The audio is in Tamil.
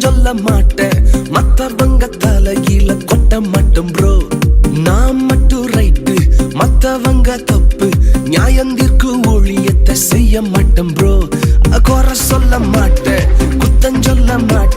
சொல்ல மாட்டேன் மத்தவங்க தலையில கொட்ட மாட்டோம் ப்ரோ. நான் மட்டும் ரைட்டு மத்தவங்க தப்பு, நியாயந்திற்கு ஊழியத்தை செய்ய மாட்டேன் ப்ரோ. குறை சொல்ல மாட்டேன் குத்தம் சொல்ல மாட்டேன்.